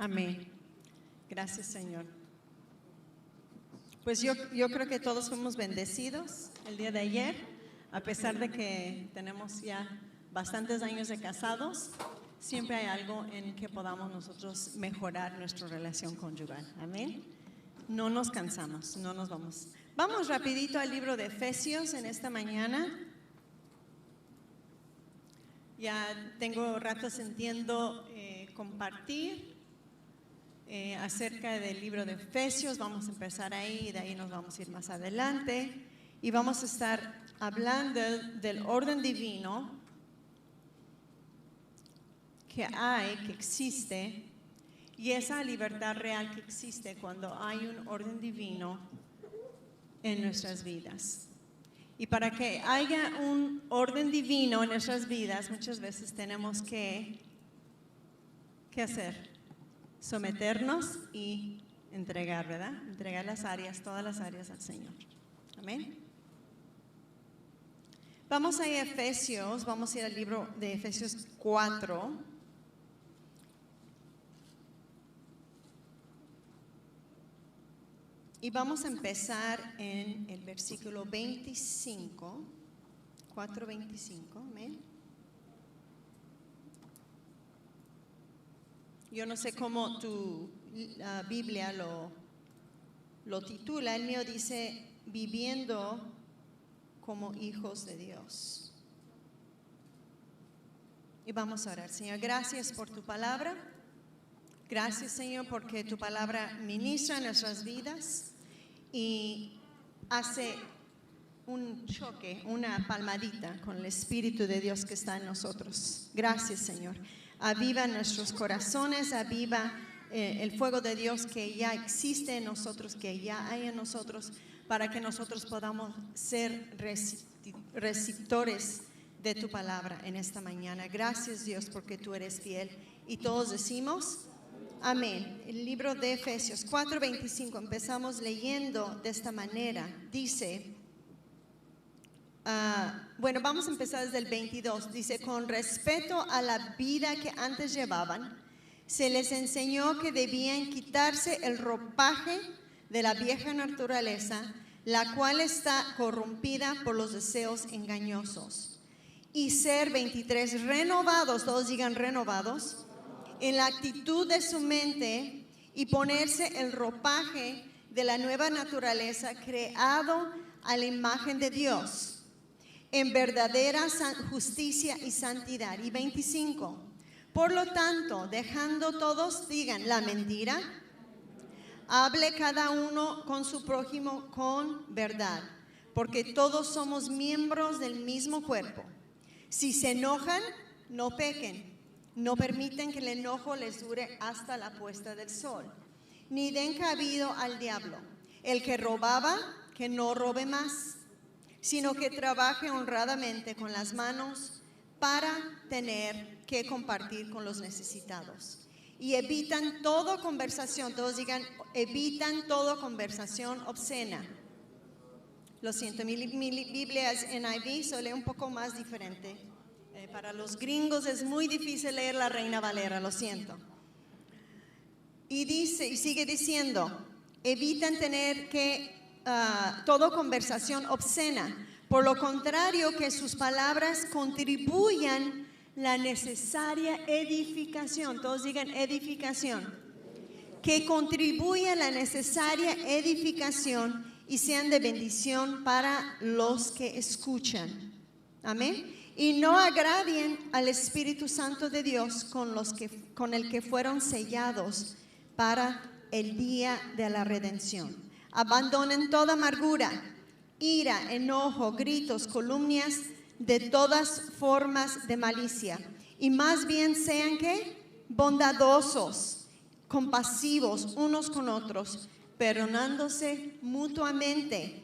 Amén. Gracias, Señor. Pues yo creo que todos fuimos bendecidos el día de ayer, a pesar de que tenemos ya bastantes años de casados, siempre hay algo en que podamos nosotros mejorar nuestra relación conyugal. Amén. No nos cansamos, no nos vamos. Vamos rapidito al libro de Efesios en esta mañana. Ya tengo rato sintiendo compartir acerca del libro de Efesios. Vamos a empezar ahí y de ahí nos vamos a ir más adelante. Y vamos a estar hablando del orden divino que hay, que existe, y esa libertad real que existe cuando hay un orden divino en nuestras vidas. Y para que haya un orden divino en nuestras vidas, muchas veces tenemos ¿qué hacer? Someternos y entregar, ¿verdad? Entregar las áreas, todas las áreas al Señor. Amén. Vamos a ir a Efesios, vamos a ir al libro de Efesios 4. Y vamos a empezar en el versículo 25, 4:25, amén. Yo no sé cómo tu Biblia lo titula, el mío dice, viviendo como hijos de Dios. Y vamos a orar. Señor, gracias por tu palabra. Gracias, Señor, porque tu palabra ministra en nuestras vidas y hace un choque, una palmadita con el Espíritu de Dios que está en nosotros. Gracias, Señor. Aviva nuestros corazones, aviva el fuego de Dios que ya existe en nosotros, que ya hay en nosotros, para que nosotros podamos ser receptores de tu palabra en esta mañana. Gracias, Dios, porque tú eres fiel. Y todos decimos amén. El libro de Efesios 4:25, empezamos leyendo de esta manera. Dice, bueno, vamos a empezar desde el 22. Dice, con respecto a la vida que antes llevaban, se les enseñó que debían quitarse el ropaje de la vieja naturaleza, la cual está corrompida por los deseos engañosos, y ser 23 renovados, todos digan renovados, en la actitud de su mente, y ponerse el ropaje de la nueva naturaleza creado a la imagen de Dios, en verdadera justicia y santidad. Y 25, por lo tanto, dejando todos, digan, la mentira, hable cada uno con su prójimo con verdad, porque todos somos miembros del mismo cuerpo. Si se enojan, no pequen. No permiten que el enojo les dure hasta la puesta del sol, ni den cabido al diablo. El que robaba, que no robe más, sino que trabaje honradamente con las manos para tener que compartir con los necesitados. Y evitan toda conversación, todos digan, evitan toda conversación obscena. Lo siento, mi Biblia es NIV, so lee un poco más diferente. Para los gringos es muy difícil leer la Reina Valera, lo siento. Y dice, y sigue diciendo, evitan tener toda conversación obscena. Por lo contrario, que sus palabras contribuyan la necesaria edificación. Todos digan edificación. Que contribuyan la necesaria edificación y sean de bendición para los que escuchan. Amén. Y no agravien al Espíritu Santo de Dios con el que fueron sellados para el día de la redención. Abandonen toda amargura, ira, enojo, gritos, calumnias, de todas formas de malicia. Y más bien sean ¿qué? Bondadosos, compasivos unos con otros, perdonándose mutuamente,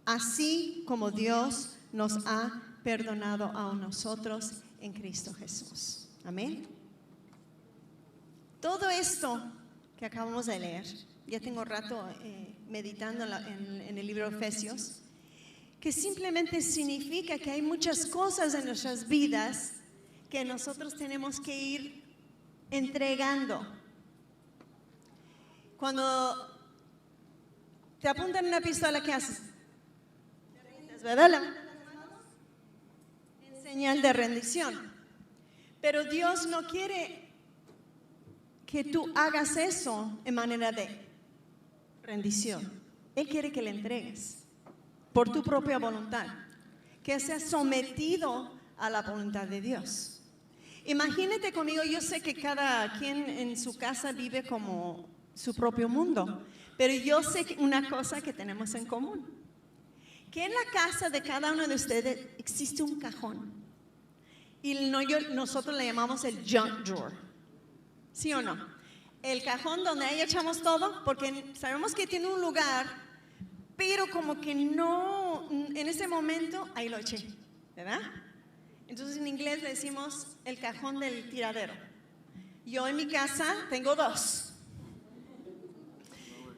así como Dios nos ha perdonado a nosotros en Cristo Jesús. Amén. Todo esto que acabamos de leer, ya tengo rato meditando en el libro de Efesios, que simplemente significa que hay muchas cosas en nuestras vidas que nosotros tenemos que ir entregando. Cuando te apuntan una pistola, ¿qué haces? Te rindes, ¿verdad? Levantas las manos en señal de rendición. Pero Dios no quiere que tú hagas eso en manera de rendición. Él quiere que le entregues por tu propia voluntad, que seas sometido a la voluntad de Dios. Imagínate conmigo, yo sé que cada quien en su casa vive como su propio mundo, pero yo sé que una cosa que tenemos en común, que en la casa de cada uno de ustedes existe un cajón, y nosotros le llamamos el junk drawer, ¿sí o no? El cajón donde ahí echamos todo, porque sabemos que tiene un lugar, pero como que no, en ese momento, ahí lo eché, ¿verdad? Entonces en inglés le decimos el cajón del tiradero. Yo en mi casa tengo dos.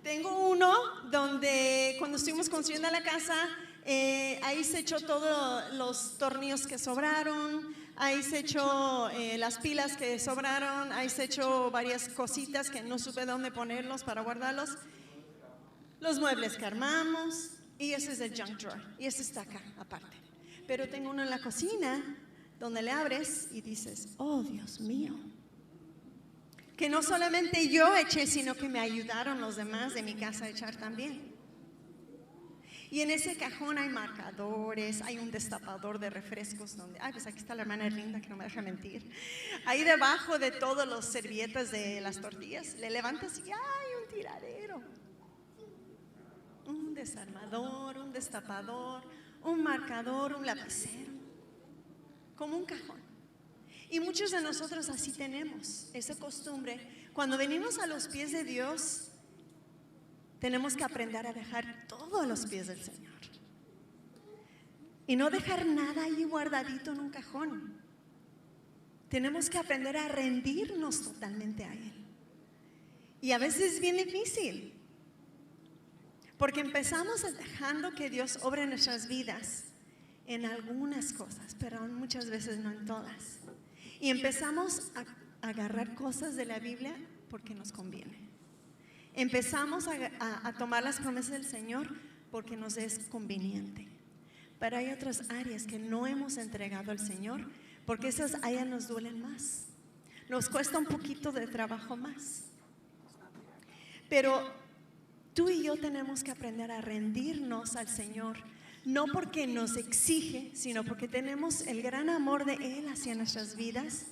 Tengo uno donde cuando estuvimos construyendo la casa, ahí se echó todos los tornillos que sobraron, ahí se echó las pilas que sobraron, ahí se echó varias cositas que no supe dónde ponerlos para guardarlos, los muebles que armamos, y ese es el junk drawer, y ese está acá aparte. Pero tengo uno en la cocina donde le abres y dices, oh Dios mío, que no solamente yo eché, sino que me ayudaron los demás de mi casa a echar también. Y en ese cajón hay marcadores, hay un destapador de refrescos donde, ay, pues aquí está la hermana linda que no me deja mentir. Ahí debajo de todos los servilletas de las tortillas, le levantas y hay un tiradero. Un desarmador, un destapador, un marcador, un lapicero, como un cajón. Y muchos de nosotros así tenemos esa costumbre. Cuando venimos a los pies de Dios, tenemos que aprender a dejar todo a los pies del Señor. Y no dejar nada ahí guardadito en un cajón. Tenemos que aprender a rendirnos totalmente a Él. Y a veces es bien difícil, porque empezamos dejando que Dios obre en nuestras vidas en algunas cosas, pero muchas veces no en todas. Y empezamos a agarrar cosas de la Biblia porque nos conviene. Empezamos a tomar las promesas del Señor porque nos es conveniente. Pero hay otras áreas que no hemos entregado al Señor porque esas áreas nos duelen más. Nos cuesta un poquito de trabajo más. Pero tú y yo tenemos que aprender a rendirnos al Señor, no porque nos exige, sino porque tenemos el gran amor de Él hacia nuestras vidas.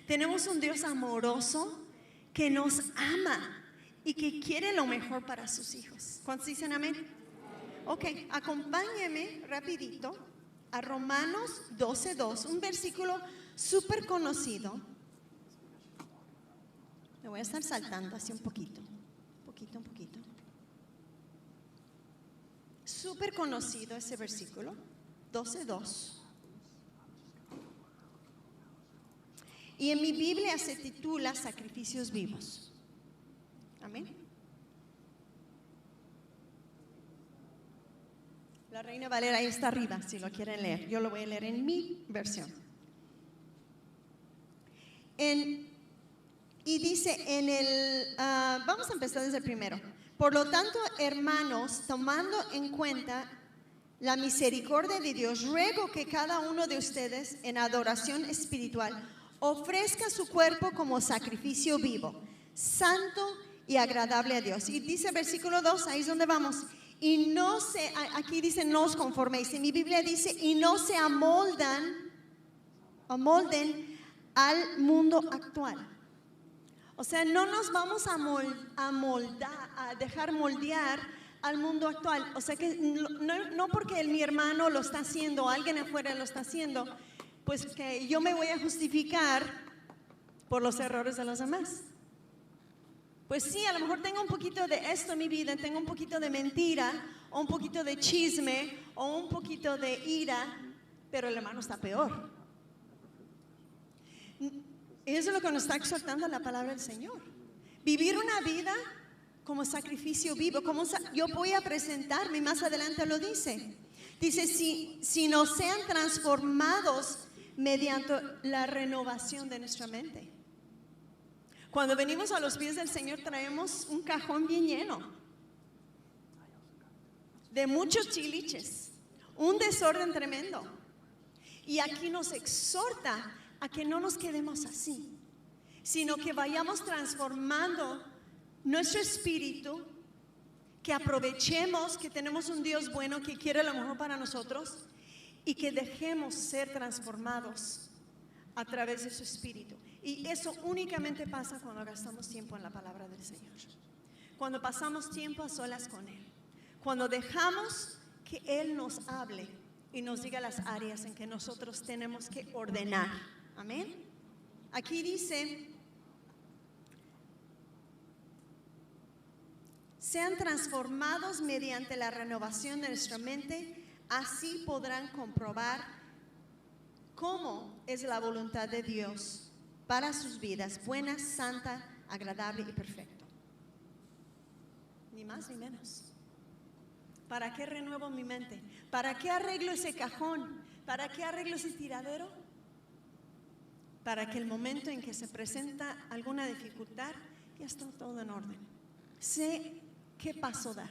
Tenemos un Dios amoroso que nos ama y que quiere lo mejor para sus hijos. ¿Cuántos dicen amén? Ok, acompáñeme rapidito a Romanos 12:2, un versículo súper conocido. Me voy a estar saltando así un poquito. Un poquito. Súper conocido ese versículo, 12:2. Y en mi Biblia se titula Sacrificios Vivos. Amén. La Reina Valera ahí está arriba, si lo quieren leer. Yo lo voy a leer en mi versión. Y dice en el, vamos a empezar desde el primero. Por lo tanto, hermanos, tomando en cuenta la misericordia de Dios, ruego que cada uno de ustedes en adoración espiritual ofrezca su cuerpo como sacrificio vivo, santo y agradable a Dios. Y dice versículo 2, ahí es donde vamos. Y no se, aquí dice no os conforméis, en mi Biblia dice y no se amolden al mundo actual. O sea, no nos vamos a dejar moldear al mundo actual. O sea que no porque mi hermano lo está haciendo, alguien afuera lo está haciendo, pues que yo me voy a justificar por los errores de los demás. Pues sí, a lo mejor tengo un poquito de esto en mi vida, tengo un poquito de mentira, o un poquito de chisme, o un poquito de ira, pero el hermano está peor. Eso es lo que nos está exhortando la palabra del Señor. Vivir una vida como sacrificio vivo, yo voy a presentarme, más adelante lo dice. Dice, si no sean transformados mediante la renovación de nuestra mente. Cuando venimos a los pies del Señor traemos un cajón bien lleno de muchos chiliches, un desorden tremendo. Y aquí nos exhorta a que no nos quedemos así, sino que vayamos transformando nuestro espíritu, que aprovechemos que tenemos un Dios bueno que quiere lo mejor para nosotros y que dejemos ser transformados a través de su espíritu. Y eso únicamente pasa cuando gastamos tiempo en la palabra del Señor, cuando pasamos tiempo a solas con Él, cuando dejamos que Él nos hable y nos diga las áreas en que nosotros tenemos que ordenar. Amén. Aquí dice: sean transformados mediante la renovación de nuestra mente, así podrán comprobar cómo es la voluntad de Dios para sus vidas, buena, santa, agradable y perfecto. Ni más ni menos. ¿Para qué renuevo mi mente? ¿Para qué arreglo ese cajón? ¿Para qué arreglo ese tiradero? Para que el momento en que se presenta alguna dificultad, ya está todo en orden. Sé qué paso dar.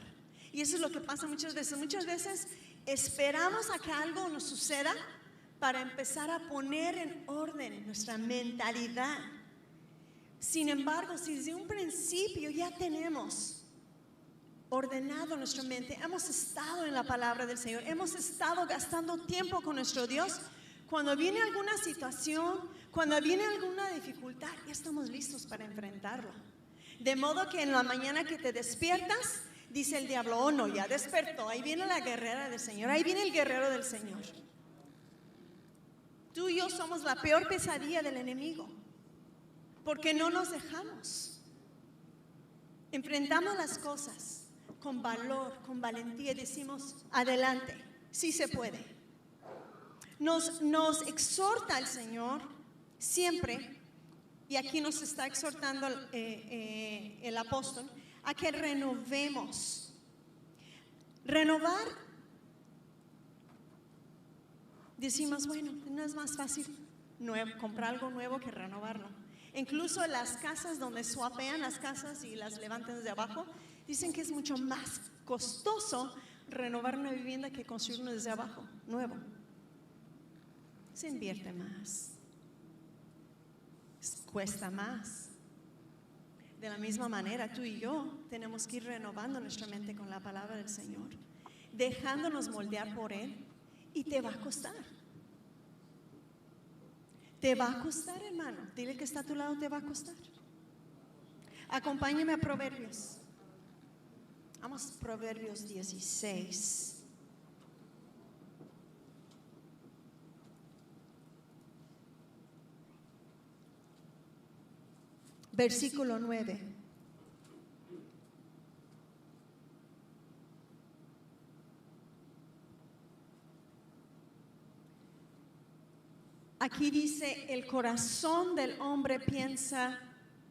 Y eso es lo que pasa muchas veces. Muchas veces esperamos a que algo nos suceda para empezar a poner en orden nuestra mentalidad. Sin embargo, si desde un principio ya tenemos ordenado nuestra mente, hemos estado en la palabra del Señor, hemos estado gastando tiempo con nuestro Dios, cuando viene alguna situación, cuando viene alguna dificultad, ya estamos listos para enfrentarlo. De modo que en la mañana que te despiertas, dice el diablo: oh no, ya despertó, ahí viene la guerrera del Señor, ahí viene el guerrero del Señor. Tú y yo somos la peor pesadilla del enemigo, porque no nos dejamos. Enfrentamos las cosas con valor, con valentía, y decimos: adelante, sí se puede. Nos exhorta el Señor siempre, y aquí nos está exhortando el apóstol, a que renovemos. Renovar, decimos, bueno, no es más fácil comprar algo nuevo que renovarlo. Incluso las casas donde swapean las casas y las levantan desde abajo, dicen que es mucho más costoso renovar una vivienda que construir una desde abajo, nuevo. Se invierte más, cuesta más. De la misma manera, tú y yo tenemos que ir renovando nuestra mente con la palabra del Señor, dejándonos moldear por Él, y te va a costar. Te va a costar, hermano. Dile que está a tu lado: te va a costar. Acompáñame a Proverbios. Vamos a Proverbios 16. Versículo 9. Aquí dice: el corazón del hombre piensa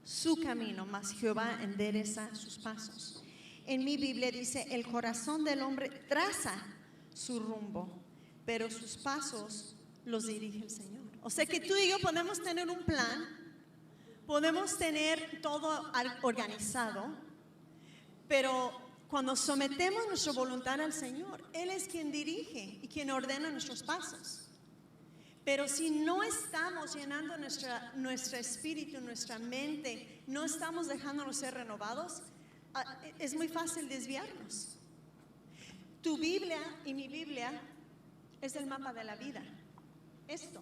su camino, mas Jehová endereza sus pasos. En mi Biblia dice: el corazón del hombre traza su rumbo, pero sus pasos los dirige el Señor. O sea que tú y yo podemos tener un plan, podemos tener todo organizado, pero cuando sometemos nuestra voluntad al Señor, Él es quien dirige y quien ordena nuestros pasos. Pero si no estamos llenando nuestro espíritu, nuestra mente, no estamos dejándonos ser renovados, es muy fácil desviarnos. Tu Biblia y mi Biblia es el mapa de la vida. Esto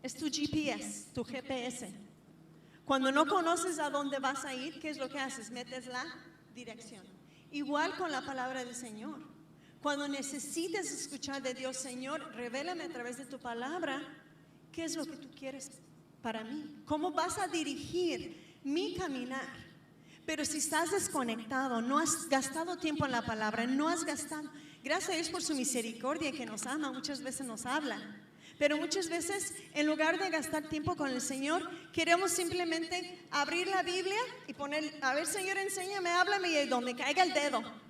es tu GPS, tu GPS. Cuando no conoces a dónde vas a ir, ¿qué es lo que haces? Metes la dirección. Igual con la palabra del Señor. Cuando necesites escuchar de Dios: Señor, revélame a través de tu palabra qué es lo que tú quieres para mí, cómo vas a dirigir mi caminar. Pero si estás desconectado, no has gastado tiempo en la palabra, no has gastado, gracias a Dios por su misericordia que nos ama, muchas veces nos habla, pero muchas veces en lugar de gastar tiempo con el Señor, queremos simplemente abrir la Biblia y poner: a ver, Señor, enséñame, háblame, y donde caiga el dedo.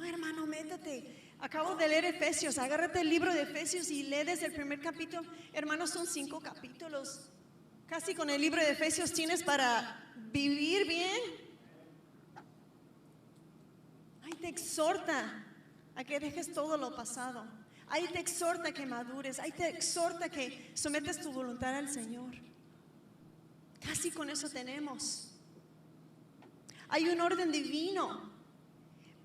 Hermano, métete Acabo de leer Efesios. Agárrate el libro de Efesios y lee desde el primer capítulo. Hermanos, son 5 capítulos. Casi con el libro de Efesios tienes para vivir bien. Ahí te exhorta a que dejes todo lo pasado. Ahí te exhorta a que madures. Ahí te exhorta a que sometas tu voluntad al Señor. Casi con eso tenemos. Hay un orden divino.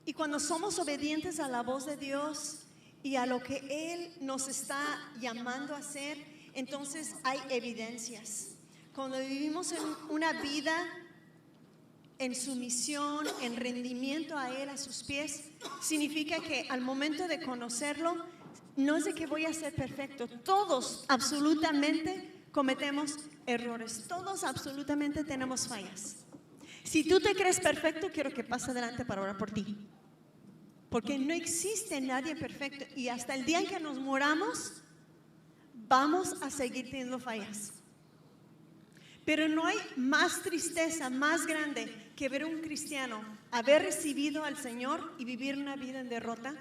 Y cuando somos obedientes a la voz de Dios y a lo que Él nos está llamando a hacer, entonces hay evidencias. Cuando vivimos en una vida en sumisión, en rendimiento a Él, a sus pies, significa que al momento de conocerlo, no es de que voy a ser perfecto. Todos absolutamente cometemos errores. Todos absolutamente tenemos fallas. Si tú te crees perfecto, quiero que pase adelante para orar por ti. Porque no existe nadie perfecto. Y hasta el día en que nos muramos, vamos a seguir teniendo fallas. Pero no hay más tristeza, más grande que ver a un cristiano haber recibido al Señor y vivir una vida en derrota,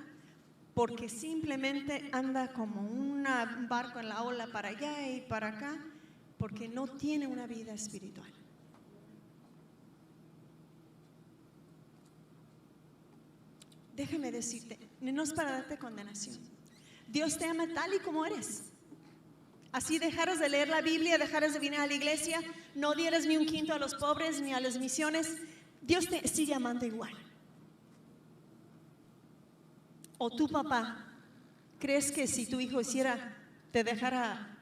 porque simplemente anda como un barco en la ola para allá y para acá, porque no tiene una vida espiritual. Déjame decirte, no es para darte condenación. Dios te ama tal y como eres. Así dejaras de leer la Biblia, dejaras de venir a la iglesia, no dieras ni un quinto a los pobres ni a las misiones, Dios te sigue amando igual. O tu papá, ¿crees que si tu hijo te dejara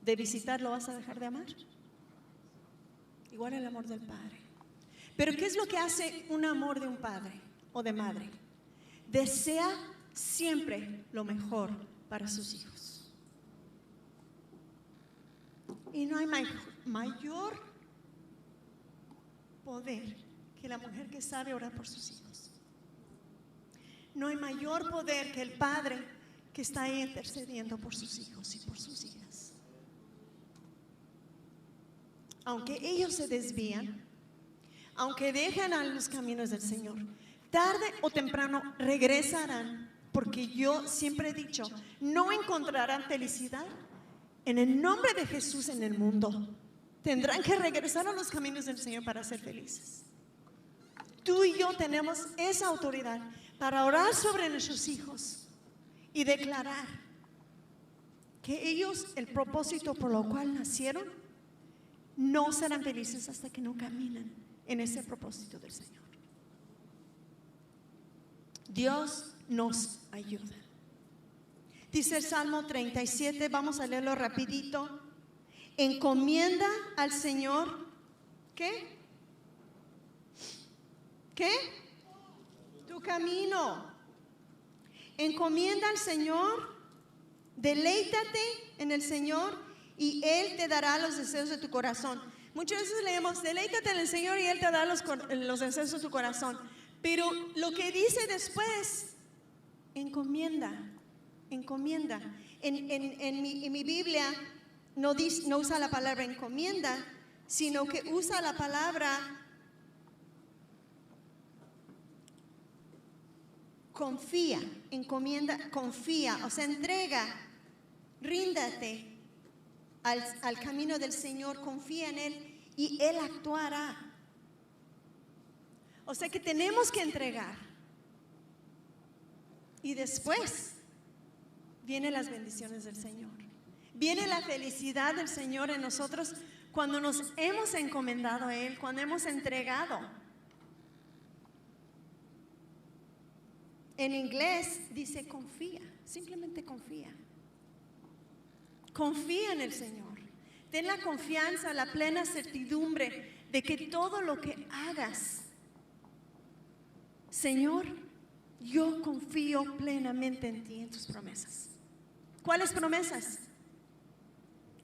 de visitar, lo vas a dejar de amar? Igual el amor del Padre. Pero ¿qué es lo que hace un amor de un padre o de madre? Desea siempre lo mejor para sus hijos. Y no hay mayor poder que la mujer que sabe orar por sus hijos. No hay mayor poder que el padre que está ahí intercediendo por sus hijos y por sus hijas. Aunque ellos se desvían, aunque dejan a los caminos del Señor, tarde o temprano regresarán, porque yo siempre he dicho, no encontrarán felicidad en el nombre de Jesús en el mundo. Tendrán que regresar a los caminos del Señor para ser felices. Tú y yo tenemos esa autoridad para orar sobre nuestros hijos y declarar que ellos, el propósito por lo cual nacieron, no serán felices hasta que no caminan en ese propósito del Señor. Dios nos ayuda. Dice el Salmo 37, vamos a leerlo rapidito. Encomienda al Señor, ¿qué? ¿Qué? Tu camino. Encomienda al Señor, deleítate en el Señor y Él te dará los deseos de tu corazón. Muchas veces leemos, deleítate en el Señor y Él te dará los deseos de tu corazón. Pero lo que dice después, encomienda. En mi Biblia no usa la palabra encomienda, sino que usa la palabra confía. Encomienda, confía, o sea, entrega, ríndate al camino del Señor, confía en Él y Él actuará. O sea que tenemos que entregar. Y después vienen las bendiciones del Señor. Viene la felicidad del Señor en nosotros cuando nos hemos encomendado a Él, cuando hemos entregado. En inglés dice confía, simplemente confía. Confía en el Señor. Ten la confianza, la plena certidumbre de que todo lo que hagas, Señor, yo confío plenamente en ti, en tus promesas. ¿Cuáles promesas?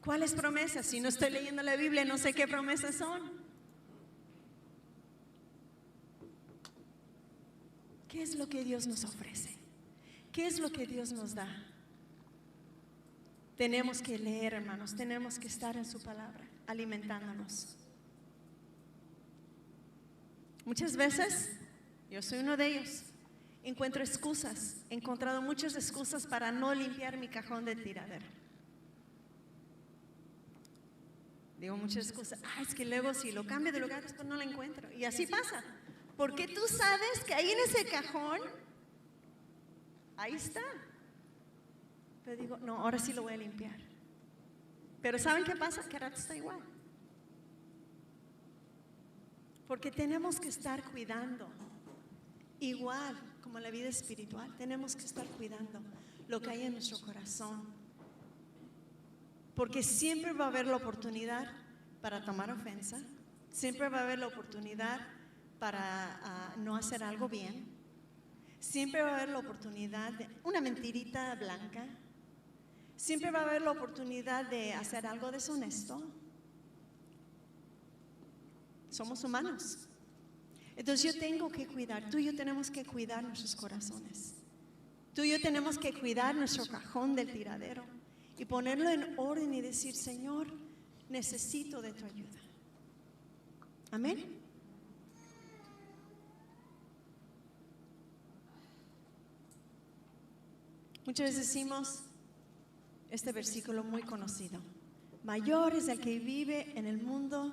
¿Cuáles promesas? Si no estoy leyendo la Biblia, no sé qué promesas son. ¿Qué es lo que Dios nos ofrece? ¿Qué es lo que Dios nos da? Tenemos que leer, hermanos, tenemos que estar en su palabra, alimentándonos. Muchas veces, yo soy uno de ellos, encuentro excusas. He encontrado muchas excusas para no limpiar mi cajón de tiradero. Digo muchas excusas. Es que luego si lo cambio de lugar, después no lo encuentro. Y así pasa. Porque tú sabes que ahí en ese cajón, ahí está. Pero digo, no, ahora sí lo voy a limpiar. Pero ¿saben qué pasa? Que al rato está igual. Porque tenemos que estar cuidando. Igual como la vida espiritual, tenemos que estar cuidando lo que hay en nuestro corazón. Porque siempre va a haber la oportunidad para tomar ofensa. Siempre va a haber la oportunidad para no hacer algo bien. Siempre va a haber la oportunidad de una mentirita blanca. Siempre va a haber la oportunidad de hacer algo deshonesto. Somos humanos. Entonces yo tengo que cuidar, tú y yo tenemos que cuidar nuestros corazones. Tú y yo tenemos que cuidar nuestro cajón del tiradero y ponerlo en orden y decir, Señor, necesito de tu ayuda. Amén. Muchas veces decimos este versículo muy conocido: mayor es el que vive en el mundo,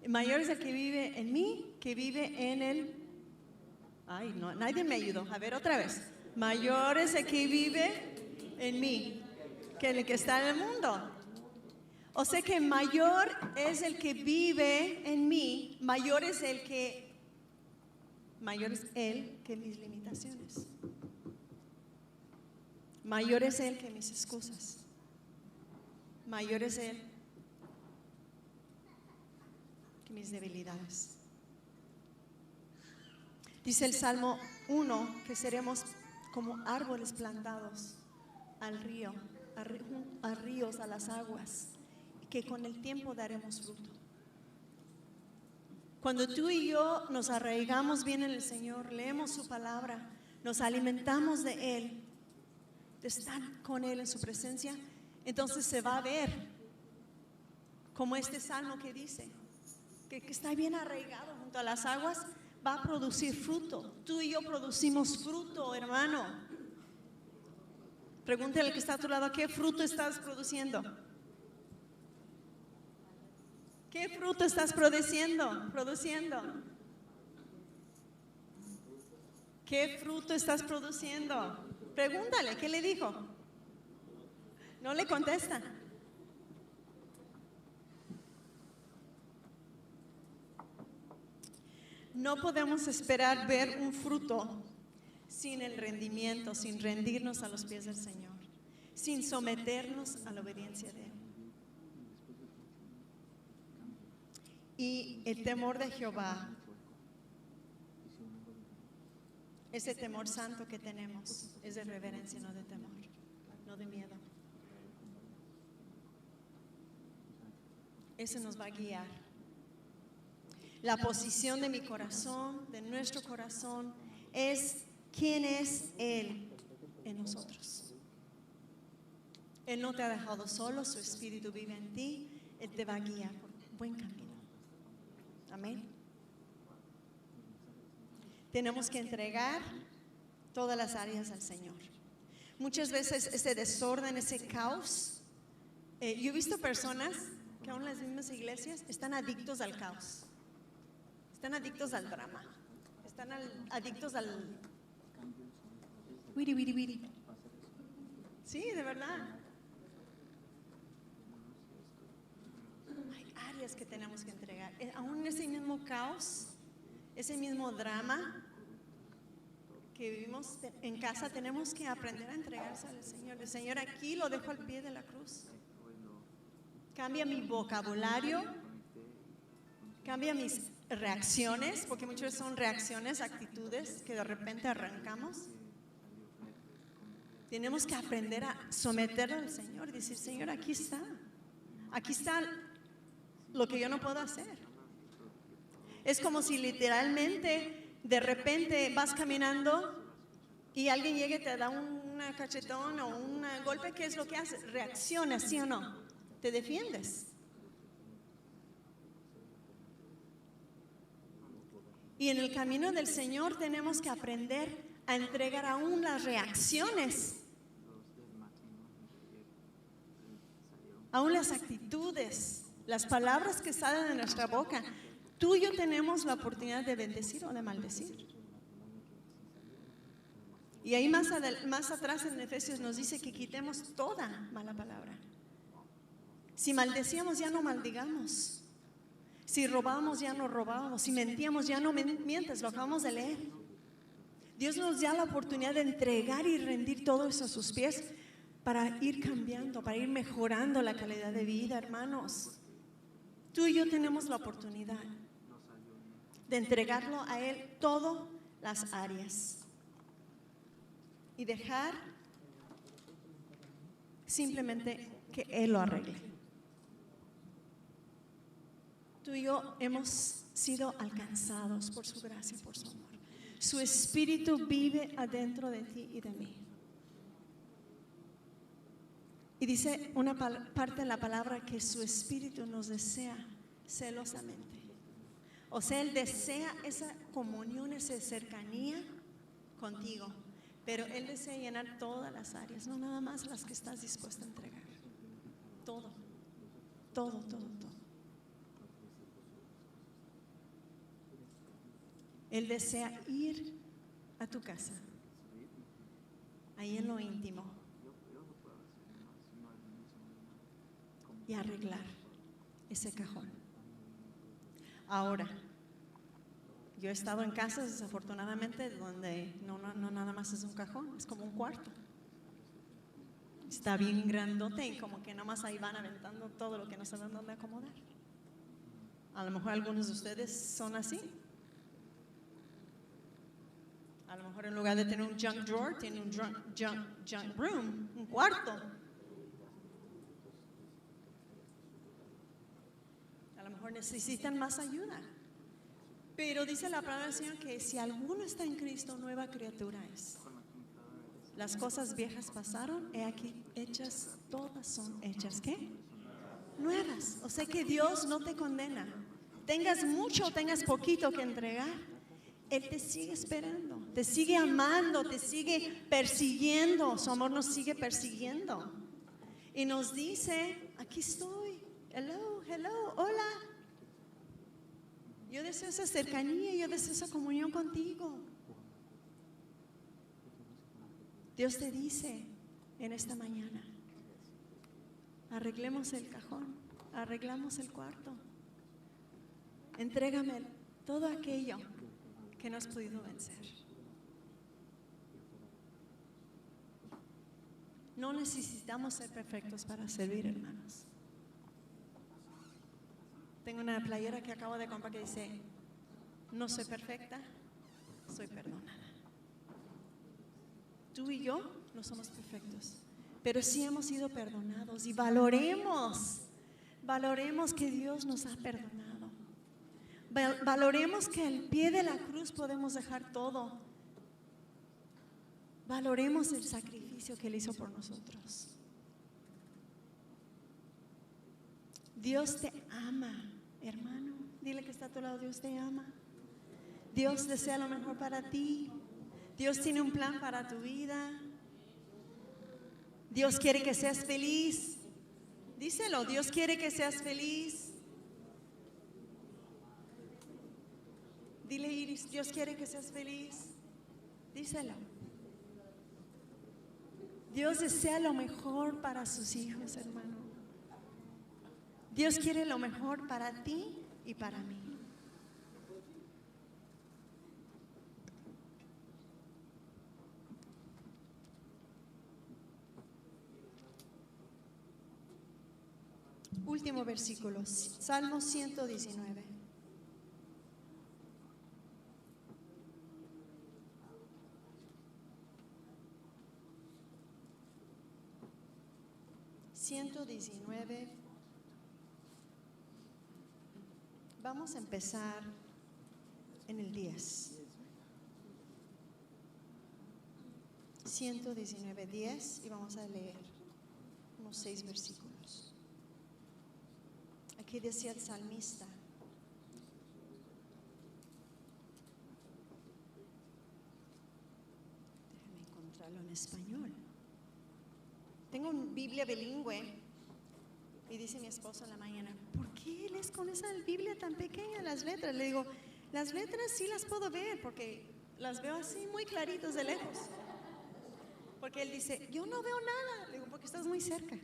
mayor es el que vive en mí, que vive en el... Ay, no, nadie me ayudó. A ver, otra vez. Mayor es el que vive en mí, que el que está en el mundo. O sea que mayor es el que vive en mí, mayor es él que mis limitaciones. Mayor es él que mis excusas. Mayor es él que mis debilidades. Dice el Salmo 1 que seremos como árboles plantados al río, a ríos, a las aguas, y que con el tiempo daremos fruto. Cuando tú y yo nos arraigamos bien en el Señor, leemos su palabra, nos alimentamos de Él, de estar con Él en su presencia, entonces se va a ver como este salmo que dice que está bien arraigado junto a las aguas, va a producir fruto. Tú y yo producimos fruto, hermano. Pregúntale al que está a tu lado, ¿qué fruto estás produciendo? ¿Qué fruto estás produciendo? ¿Qué fruto estás produciendo? Pregúntale, ¿qué le dijo? No le contesta. No podemos esperar ver un fruto sin el rendimiento, sin rendirnos a los pies del Señor, sin someternos a la obediencia de Él. Y el temor de Jehová, ese temor santo que tenemos, es de reverencia, no de temor, no de miedo. Ese nos va a guiar. La posición de mi corazón, de nuestro corazón, es quién es Él en nosotros. Él no te ha dejado solo, su Espíritu vive en ti, Él te va a guiar por un buen camino. Amén. Tenemos que entregar todas las áreas al Señor. Muchas veces ese desorden, ese caos, yo he visto personas que aún en las mismas iglesias están adictos al caos, están adictos al drama, están adictos al wiri, wiri, wiri. Sí, de verdad. Hay áreas que tenemos que entregar. Aún ese mismo caos, ese mismo drama que vivimos en casa, tenemos que aprender a entregarse al Señor. El Señor, aquí lo dejo al pie de la cruz. Cambia mi vocabulario, cambia mis reacciones, porque muchas veces son reacciones, actitudes que de repente arrancamos. Tenemos que aprender a someterlo al Señor y decir, Señor, aquí está lo que yo no puedo hacer. Es como si literalmente de repente vas caminando y alguien llega y te da un cachetón o un golpe. ¿Qué es lo que haces? Reaccionas, ¿sí o no? Te defiendes. Y en el camino del Señor tenemos que aprender a entregar aún las reacciones, aún las actitudes, las palabras que salen de nuestra boca. Tú y yo tenemos la oportunidad de bendecir o de maldecir. Y ahí más atrás en Efesios nos dice que quitemos toda mala palabra. Si maldecíamos, ya no maldigamos. Si robamos, ya no robamos. Si mentíamos, ya no mientes. Lo acabamos de leer. Dios nos da la oportunidad de entregar y rendir todo eso a sus pies para ir cambiando, para ir mejorando la calidad de vida, hermanos. Tú y yo tenemos la oportunidad de entregarlo a Él todas las áreas y dejar simplemente que Él lo arregle. Tú y yo hemos sido alcanzados por su gracia, por su amor. Su Espíritu vive adentro de ti y de mí. Y dice una parte de la palabra que su Espíritu nos desea celosamente. O sea, Él desea esa comunión, esa cercanía contigo. Pero Él desea llenar todas las áreas, no nada más las que estás dispuesta a entregar. Todo, todo, todo, todo. Él desea ir a tu casa, ahí en lo íntimo, y arreglar ese cajón. Ahora, yo he estado en casas desafortunadamente donde no nada más es un cajón, es como un cuarto. Está bien grandote y como que nada más ahí van aventando todo lo que no saben dónde acomodar. A lo mejor algunos de ustedes son así. A lo mejor en lugar de tener un junk drawer, tienen un junk room, un cuarto. A lo mejor necesitan más ayuda. Pero dice la palabra del Señor que si alguno está en Cristo, nueva criatura es. Las cosas viejas pasaron, he aquí hechas, todas son hechas, ¿qué? Nuevas. O sea que Dios no te condena. Tengas mucho o tengas poquito que entregar, Él te sigue esperando, te sigue amando, te sigue persiguiendo. Su amor nos sigue persiguiendo. Y nos dice, aquí estoy. Hello, hello, hola. Yo deseo esa cercanía, yo deseo esa comunión contigo. Dios te dice en esta mañana, arreglemos el cajón, arreglamos el cuarto. Entrégame todo aquello que no has podido vencer. No necesitamos ser perfectos para servir, hermanos. Tengo una playera que acabo de comprar que dice, no soy perfecta, soy perdonada. Tú y yo no somos perfectos, pero sí hemos sido perdonados y valoremos que Dios nos ha perdonado. Valoremos que al pie de la cruz podemos dejar todo. Valoremos el sacrificio que Él hizo por nosotros. Dios te ama, hermano. Dile que está a tu lado, Dios te ama. Dios desea lo mejor para ti. Dios tiene un plan para tu vida. Dios quiere que seas feliz. Díselo, Dios quiere que seas feliz. Dile, Iris, Dios quiere que seas feliz. Díselo. Dios desea lo mejor para sus hijos, hermano. Dios quiere lo mejor para ti y para mí. Último versículo, Salmo 119. Vamos a empezar en el 10. 119, 10 y vamos a leer unos 6 versículos. Aquí decía el salmista: español. Tengo una Biblia bilingüe y dice mi esposo en la mañana, ¿por qué lees con esa Biblia tan pequeña las letras? Le digo, las letras sí las puedo ver porque las veo así muy claritos de lejos. Porque él dice, yo no veo nada. Le digo, porque estás muy cerca.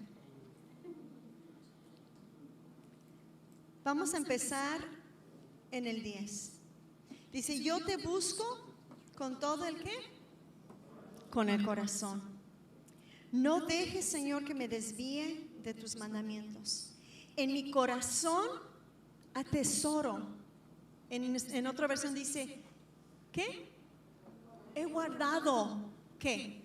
Vamos a empezar en el 10. Dice, yo te busco con todo el ¿qué? Con el corazón. No dejes, Señor, que me desvíe de tus mandamientos. En mi corazón atesoro. En otra versión dice, ¿qué? He guardado, ¿qué?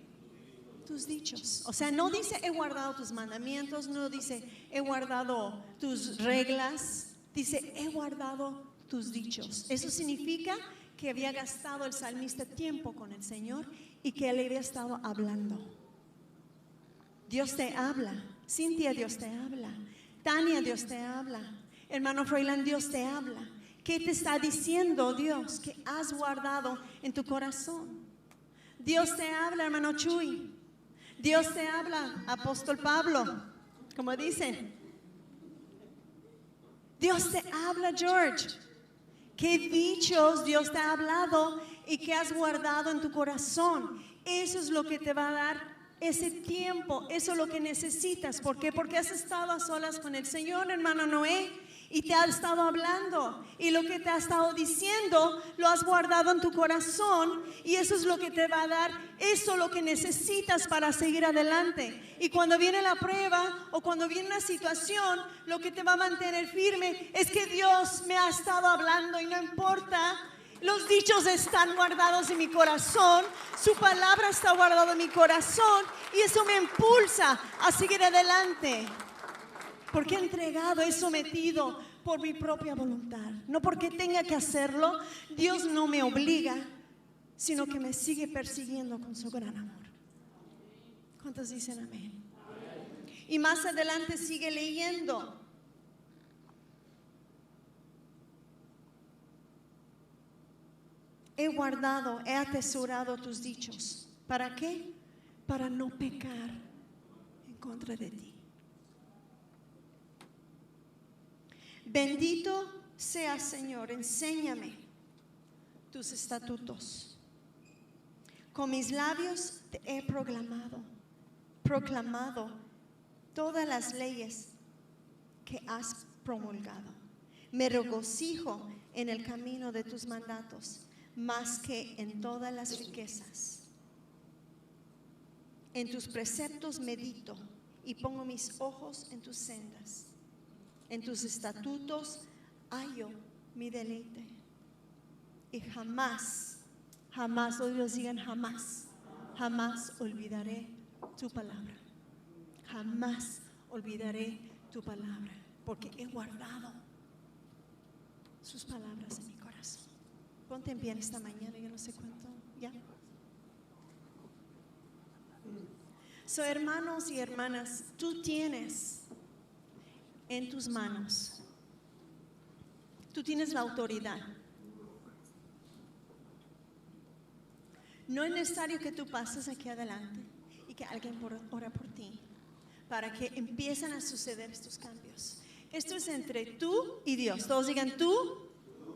Tus dichos. O sea, no dice he guardado tus mandamientos, no dice he guardado tus reglas, dice he guardado tus dichos. Eso significa que había gastado el salmista tiempo con el Señor y que él había estado hablando. Dios te habla, Cintia, Dios te habla, Tania, Dios te habla, hermano Froilán, Dios te habla. ¿Qué te está diciendo Dios que has guardado en tu corazón? Dios te habla, hermano Chuy. Dios te habla, apóstol Pablo, como dicen. Dios te habla, George. ¿Qué dichos Dios te ha hablado y que has guardado en tu corazón? Eso es lo que te va a dar ese tiempo. Eso es lo que necesitas. ¿Por qué? Porque has estado a solas con el Señor, hermano Noé, y te ha estado hablando, y lo que te ha estado diciendo lo has guardado en tu corazón, y eso es lo que te va a dar, eso es lo que necesitas para seguir adelante. Y cuando viene la prueba o cuando viene una situación, lo que te va a mantener firme es que Dios me ha estado hablando y no importa. Los dichos están guardados en mi corazón, su palabra está guardada en mi corazón, y eso me impulsa a seguir adelante. Porque he entregado, he sometido por mi propia voluntad. No porque tenga que hacerlo. Dios no me obliga, sino que me sigue persiguiendo con su gran amor. ¿Cuántos dicen amén? Y más adelante sigue leyendo. He guardado, he atesorado tus dichos. ¿Para qué? Para no pecar en contra de ti. Bendito seas, Señor, enséñame tus estatutos. Con mis labios te he proclamado todas las leyes que has promulgado. Me regocijo en el camino de tus mandatos, más que en todas las riquezas. En tus preceptos medito y pongo mis ojos en tus sendas. En tus estatutos hallo mi deleite. Y jamás, jamás, ellos digan jamás, jamás olvidaré tu palabra. Jamás olvidaré tu palabra, porque he guardado sus palabras en mi corazón. Ponte en pie esta mañana, yo no sé cuánto, ya. Hermanos y hermanas, tú tienes en tus manos, tú tienes la autoridad. No es necesario que tú pases aquí adelante y que alguien ora por ti para que empiecen a suceder estos cambios. Esto es entre tú y Dios. Todos digan tú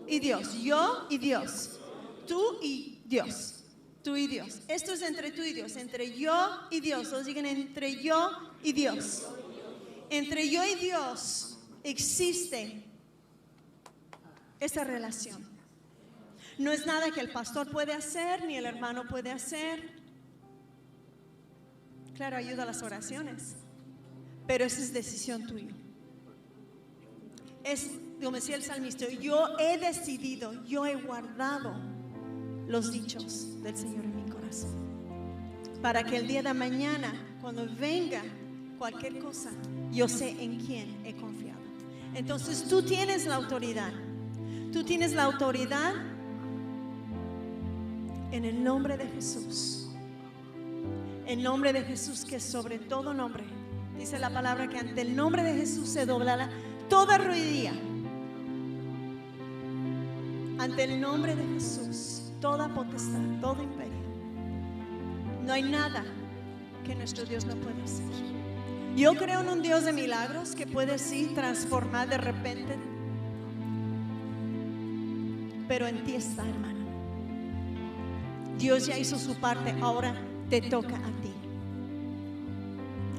y Dios, yo y Dios, tú y Dios, tú y Dios. Esto es entre tú y Dios, entre yo y Dios. Todos digan entre yo y Dios. Entre yo y Dios existe esa relación. No es nada que el pastor puede hacer, ni el hermano puede hacer. Claro, ayuda a las oraciones, pero esa es decisión tuya. Es, como decía el salmista, yo he decidido, yo he guardado los dichos del Señor en mi corazón, para que el día de mañana, cuando venga cualquier cosa, yo sé en quién he confiado. Entonces tú tienes la autoridad. Tú tienes la autoridad en el nombre de Jesús. El nombre de Jesús, que es sobre todo nombre. Dice la palabra que ante el nombre de Jesús se doblará toda rodilla. Ante el nombre de Jesús, toda potestad, todo imperio. No hay nada que nuestro Dios no puede hacer. Yo creo en un Dios de milagros que puede sí transformar de repente, pero en ti está, hermano. Dios ya hizo su parte, ahora te toca a ti.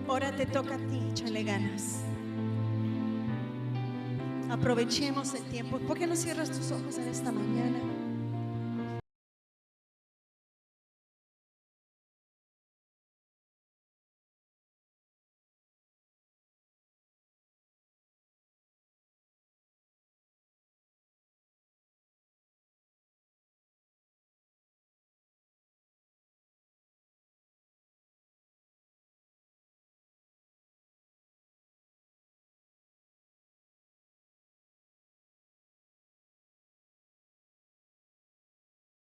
Ahora te toca a ti, échale ganas. Aprovechemos el tiempo. ¿Por qué no cierras tus ojos en esta mañana?